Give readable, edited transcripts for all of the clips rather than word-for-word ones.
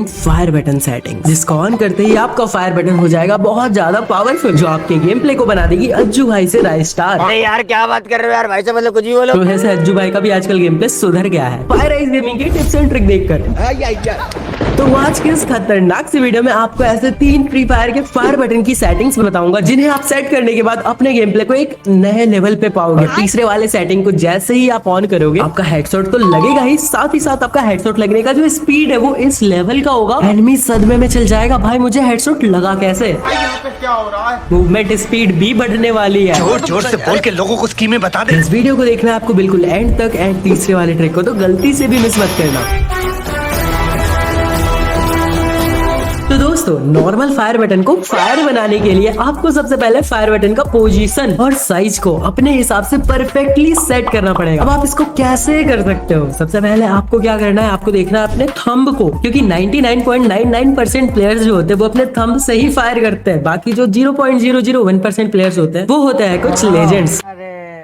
Fire button setting, जिसको on करते ही आपका फायर बटन हो जाएगा बहुत ज्यादा पावरफुल, जो आपके गेम प्ले को बना देगी अज्जू भाई से राइस स्टार। अरे यार क्या बात कर रहे हो यार, भाई से मतलब कुछ भी बोलो। तो वैसे अज्जू भाई का भी आजकल गेम प्ले सुधर गया है फायर आइज गेमिंग की टिप्स एंड ट्रिक देखकर। तो आज के इस खतरनाक सी वीडियो में आपको ऐसे 3 फ्री फायर के फायर बटन की सेटिंग्स बताऊंगा, जिन्हें आप सेट करने के बाद अपने गेम प्ले को एक नए लेवल पे पाओगे। तीसरे वाले सेटिंग को जैसे ही आप ऑन करोगे, आपका हेडशॉट तो लगेगा ही, साथ ही साथ आपका हेडशॉट लगने का जो स्पीड है वो इस लेवल का होगा, एनिमी सदमे में चल जाएगा, भाई मुझे हेडशॉट लगा कैसे। क्या हो रहा है? मूवमेंट स्पीड भी बढ़ने वाली है। जोर जोर से बोल के लोगों को स्कीमें बता दे। इस वीडियो को देखना है आपको बिल्कुल एंड तक, एंड तीसरे वाले ट्रिक को तो गलती से भी मिस मत करना। तो दोस्तों, नॉर्मल फायर बटन को फायर बनाने के लिए आपको सबसे पहले फायर बटन का पोजीशन और साइज को अपने हिसाब से परफेक्टली सेट करना पड़ेगा। अब आप इसको कैसे कर सकते हो? सबसे पहले आपको क्या करना है, आपको देखना है अपने थंब को, क्योंकि 99.99% प्लेयर्स जो होते हैं वो अपने थंब से ही फायर करते हैं। बाकी जो 0.001% प्लेयर्स होते हैं वो होते हैं कुछ लेजेंड्स।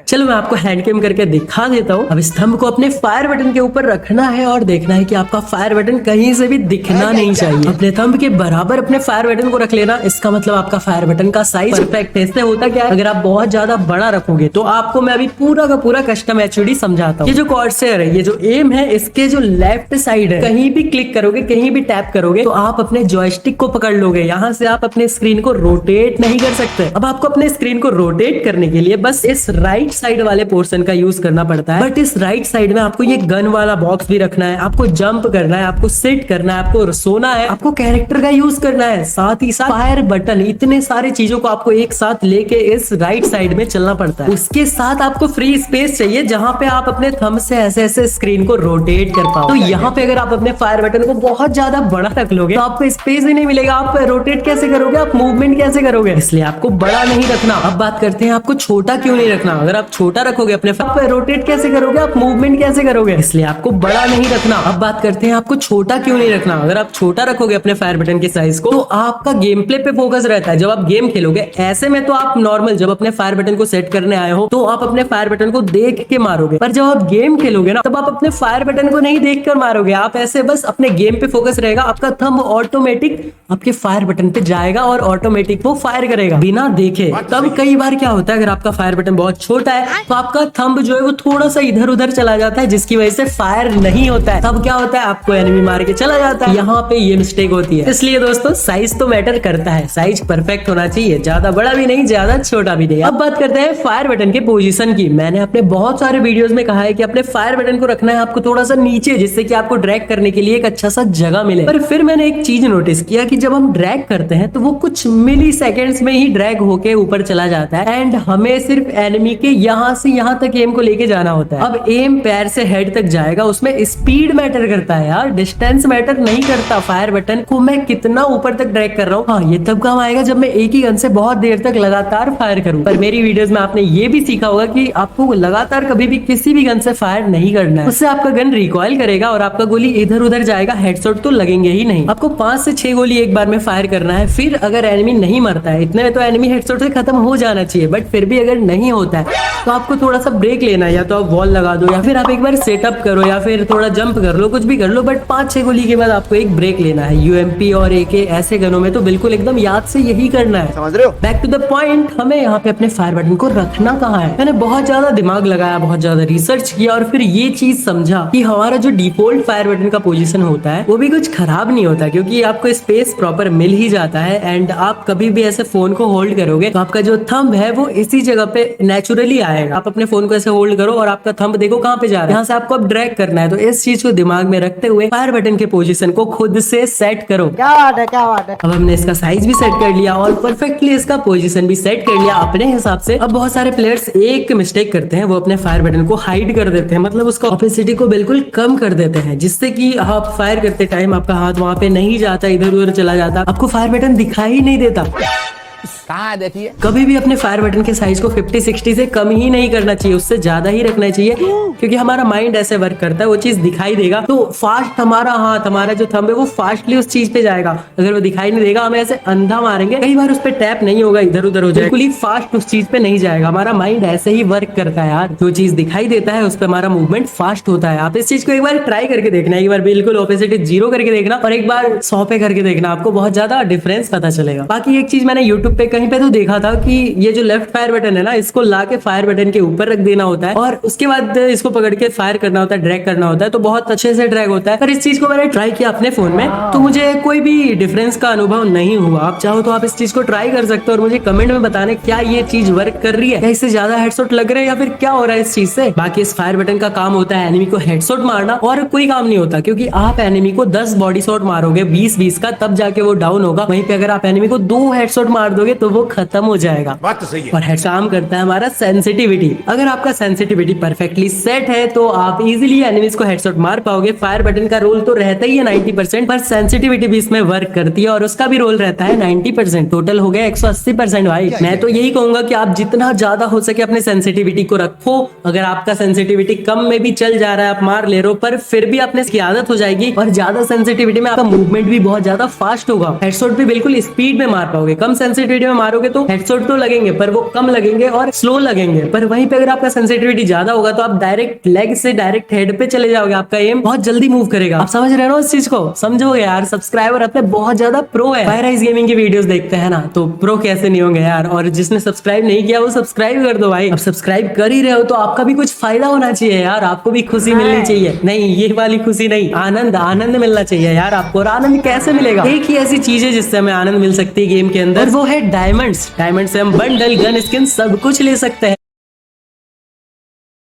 चलो मैं आपको हैंड कैम करके दिखा देता हूँ। अब इस थंब को अपने फायर बटन के ऊपर रखना है और देखना है कि आपका फायर बटन कहीं से भी दिखना नहीं चाहिए। अपने थंब के बराबर अपने फायर बटन को रख लेना, इसका मतलब आपका फायर बटन का साइज परफेक्ट है। इससे होता क्या है, अगर आप बहुत ज्यादा बड़ा रखोगे तो आपको मैं अभी पूरा का पूरा कस्टम एचडी समझाता हूँ। ये जो कॉर्सेयर है, ये जो एम है, इसके जो लेफ्ट साइड है, कहीं भी क्लिक करोगे, कहीं भी टैप करोगे तो आप अपने जॉयस्टिक को पकड़ लोगे। यहाँ से आप अपने स्क्रीन को रोटेट नहीं कर सकते। अब आपको अपने स्क्रीन को रोटेट करने के लिए बस इस राइट साइड वाले पोर्शन का यूज करना पड़ता है। बट इस राइट साइड में आपको ये गन वाला बॉक्स भी रखना है, आपको जंप करना है, आपको सिट करना है, आपको सोना है, आपको कैरेक्टर का यूज करना है, साथ ही साथ फायर बटन, इतने सारे चीजों को आपको एक साथ लेके इस राइट साइड में चलना पड़ता है। उसके साथ आपको फ्री स्पेस चाहिए जहां पे आप अपने थंब से ऐसे ऐसे स्क्रीन को रोटेट कर पाओ। तो यहाँ पे अगर आप अपने फायर बटन को बहुत ज्यादा बड़ा रख लोगे तो आपको स्पेस ही नहीं मिलेगा। आप रोटेट कैसे करोगे, आप मूवमेंट कैसे करोगे? इसलिए आपको बड़ा नहीं रखना। अब बात करते हैं आपको छोटा क्यों नहीं रखना। अगर आप छोटा रखोगे अपने आप रोटेट कैसे करोगे, आप मूवमेंट कैसे करोगे? इसलिए आपको बड़ा नहीं रखना। अब बात करते हैं आपको छोटा क्यों नहीं रखना। अगर आप छोटा रखोगे अपने फायर बटन के साइज को तो आपका गेम प्ले पे फोकस रहता है। जब आप गेम खेलोगे ऐसे में तो आप नॉर्मल जब अपने फायर बटन को सेट करने आए हो तो आप अपने फायर बटन को देख के मारोगे, पर जब आप गेम खेलोगे ना तब आप अपने फायर बटन को नहीं देख कर मारोगे। आप ऐसे बस अपने गेम पे फोकस रहेगा, आपका थंब ऑटोमेटिक आपके फायर बटन पे जाएगा और ऑटोमेटिक वो फायर करेगा बिना देखे। तब कई बार क्या होता है, अगर आपका फायर बटन बहुत छोटा है तो आपका थंब जो है वो थोड़ा सा इधर उधर चला जाता है, जिसकी वजह से फायर नहीं होता है। तब क्या होता है, आपको एनिमी मार के चला जाता है। यहाँ पे ये मिस्टेक होती है। इसलिए दोस्तों, साइज तो मैटर करता है, साइज परफेक्ट होना चाहिए, ज्यादा बड़ा भी नहीं, ज्यादा छोटा भी नहीं। अब बात करते हैं फायर बटन के पोजीशन की। मैंने अपने बहुत सारे वीडियोस में कहा है कि अपने फायर बटन को रखना है आपको थोड़ा सा नीचे, जिससे कि आपको ड्रैग करने के लिए एक अच्छा सा जगह मिले। पर फिर मैंने एक चीज नोटिस किया कि जब हम ड्रैग करते हैं तो वो कुछ मिली सेकेंड्स में ही ड्रैग होके ऊपर चला जाता है, एंड हमें सिर्फ एनिमी के यहाँ से यहाँ तक एम को लेके जाना होता है। अब एम पैर से हेड तक जाएगा, उसमें स्पीड मैटर करता है यार, डिस्टेंस मैटर नहीं करता। फायर बटन को मैं कितना ऊपर तक ड्रैग कर रहा हूँ, हाँ ये तब काम आएगा जब मैं एक ही गन से बहुत देर तक लगातार फायर करूँ। पर मेरी वीडियोस में आपने ये भी सीखा होगा कि आपको लगातार कभी भी किसी भी गन से फायर नहीं करना है, उससे आपका गन रिकॉइल करेगा और आपका गोली इधर उधर जाएगा, हेडशॉट तो लगेंगे ही नहीं। आपको 5 से 6 गोली एक बार में फायर करना है। फिर अगर एनिमी नहीं मरता है, इतने में तो एनिमी हेडशॉट से खत्म हो जाना चाहिए, बट फिर भी अगर नहीं होता है तो आपको थोड़ा सा ब्रेक लेना है, या तो आप वॉल लगा दो, या फिर आप एक बार सेटअप करो, या फिर थोड़ा जंप कर लो, कुछ भी कर लो, बट 5-6 गोली के बाद आपको एक ब्रेक लेना है। यूएमपी और एके ऐसे गनों में तो बिल्कुल एकदम याद से यही करना है। समझ रहे हो? बैक टू द पॉइंट, हमें यहाँ पे अपने फायर बटन को रखना कहाँ है। मैंने बहुत ज्यादा दिमाग लगाया, बहुत ज्यादा रिसर्च किया और फिर ये चीज समझा कि हमारा जो डिफॉल्ट फायर बटन का पोजीशन होता है वो भी कुछ खराब नहीं होता, क्योंकि आपको स्पेस प्रॉपर मिल ही जाता है। एंड आप कभी भी ऐसे फोन को होल्ड करोगे तो आपका जो थंब है वो इसी जगह पे नेचुरली आएगा। आप अपने फोन को ऐसे होल्ड करो और आपका थंब देखो कहाँ पे जा रहा है, यहाँ से आपको अब ड्रैग करना है। तो इस चीज को दिमाग में रखते हुए फायर बटन के पोजीशन को खुद से सेट करो। क्या बात है, क्या बात है। अब हमने इसका साइज भी सेट कर लिया और परफेक्टली इसका पोजीशन भी सेट कर लिया अपने हिसाब से। अब बहुत सारे प्लेयर्स एक मिस्टेक करते हैं, वो अपने फायर बटन को हाइड कर देते हैं, मतलब उसका ऑपेसिटी को बिल्कुल कम कर देते हैं, जिससे कि आप फायर करते टाइम आपका हाथ वहां पे नहीं जाता, इधर उधर चला जाता, आपको फायर बटन दिखाई नहीं देता। कहाँ देखिए। कभी भी अपने फायर बटन के साइज को 50-60 से कम ही नहीं करना चाहिए, उससे ज्यादा ही रखना चाहिए, क्योंकि हमारा माइंड ऐसे वर्क करता है, वो चीज दिखाई देगा तो फास्ट हमारा हाथ, हमारा जो थंब है वो फास्टली उस चीज पे जाएगा। अगर वो दिखाई नहीं देगा, हमें ऐसे अंधा मारेंगे, कई बार उस पे टैप नहीं होगा, इधर उधर हो जाएगा, बिल्कुल ही फास्ट उस चीज पे नहीं जाएगा। हमारा माइंड ऐसे ही वर्क करता है यार, जो चीज दिखाई देता है उस पे हमारा मूवमेंट फास्ट होता है। आप इस चीज को एक बार ट्राई करके देखना, एक बार बिल्कुल ऑपोजिट 0 करके देखना और एक बार 100 पे करके देखना, आपको बहुत ज्यादा डिफरेंस पता चलेगा। बाकी एक चीज मैंने यूट्यूब पे कहीं पे तो देखा था कि ये जो लेफ्ट फायर बटन है ना, इसको ला के फायर बटन के ऊपर रख देना होता है और उसके बाद इसको पकड़ के फायर करना होता है, ड्रैग करना होता है, तो बहुत अच्छे से ड्रैग होता है। पर इस चीज को मैंने ट्राई किया अपने फोन में तो मुझे कोई भी डिफरेंस का अनुभव नहीं हुआ। आप चाहो तो आप इस चीज को ट्राई कर सकते हो और मुझे कमेंट में बताने क्या ये चीज वर्क कर रही है, क्या इससे ज्यादा हेडशॉट लग रहे हैं या फिर क्या हो रहा है इस चीज से। बाकी इस फायर बटन का काम होता है एनिमी को हेडशॉट मारना, और कोई काम नहीं होता, क्योंकि आप एनिमी को 10 बॉडी शॉट मारोगे 20-20 का, तब जाके वो डाउन होगा। वहीं पे अगर आप एनिमी को 2 हेडशॉट मार दोगे तो वो खत्म हो जाएगा। बात तो सही है। और हेड काम करता है हमारा सेंसिटिविटी। अगर आपका सेंसिटिविटी परफेक्टली सेट है तो आप इजीली एनिमीज को हेडशॉट मार पाओगे। फायर बटन का रोल तो रहता ही है 90%, पर सेंसिटिविटी भी इसमें वर्क करती है और उसका भी रोल रहता है 90%। टोटल हो गया 180% भाई। मैं तो यही कहूंगा कि आप जितना ज्यादा हो सके अपने सेंसिटिविटी को रखो। अगर आपका सेंसिटिविटी कम में भी चल जा रहा है, आप मार ले रहे हो, पर फिर भी अपने इसकी आदत हो जाएगी और ज्यादा सेंसिटिविटी में आपका मूवमेंट भी बहुत ज्यादा फास्ट होगा। हेडशॉट भी बिल्कुल स्पीड में मार पाओगे। कम सेंसिटिविटी में मारोगे तो हेडशॉट तो लगेंगे पर वो कम लगेंगे और स्लो लगेंगे। पर वहीं पे अगर आपका सेंसिटिविटी ज्यादा होगा तो आप डायरेक्ट लेग से डायरेक्ट हेड पे चले जाओगे, आपका एम बहुत जल्दी मूव करेगा। आप समझ रहे हो इस चीज को? समझोगे यार। सब्सक्राइबर अपने बहुत ज्यादा प्रो है। फायर आइज गेमिंग की वीडियोस देखते हैं ना, तो प्रो कैसे नहीं होंगे यार। और जिसने सब्सक्राइब नहीं किया वो सब्सक्राइब कर दो भाई। अब सब्सक्राइब कर ही रहे हो तो आपका भी कुछ फायदा होना चाहिए यार, आपको भी खुशी मिलनी चाहिए। नहीं, ये वाली खुशी नहीं, आनंद आनंद मिलना चाहिए यार आपको। और आनंद कैसे मिलेगा? एक ही ऐसी चीज है जिससे हमें आनंद मिल सकती है गेम के अंदर, वो है डायमंड्स। डायमंड से हम बंडल, गन स्किन सब कुछ ले सकते हैं।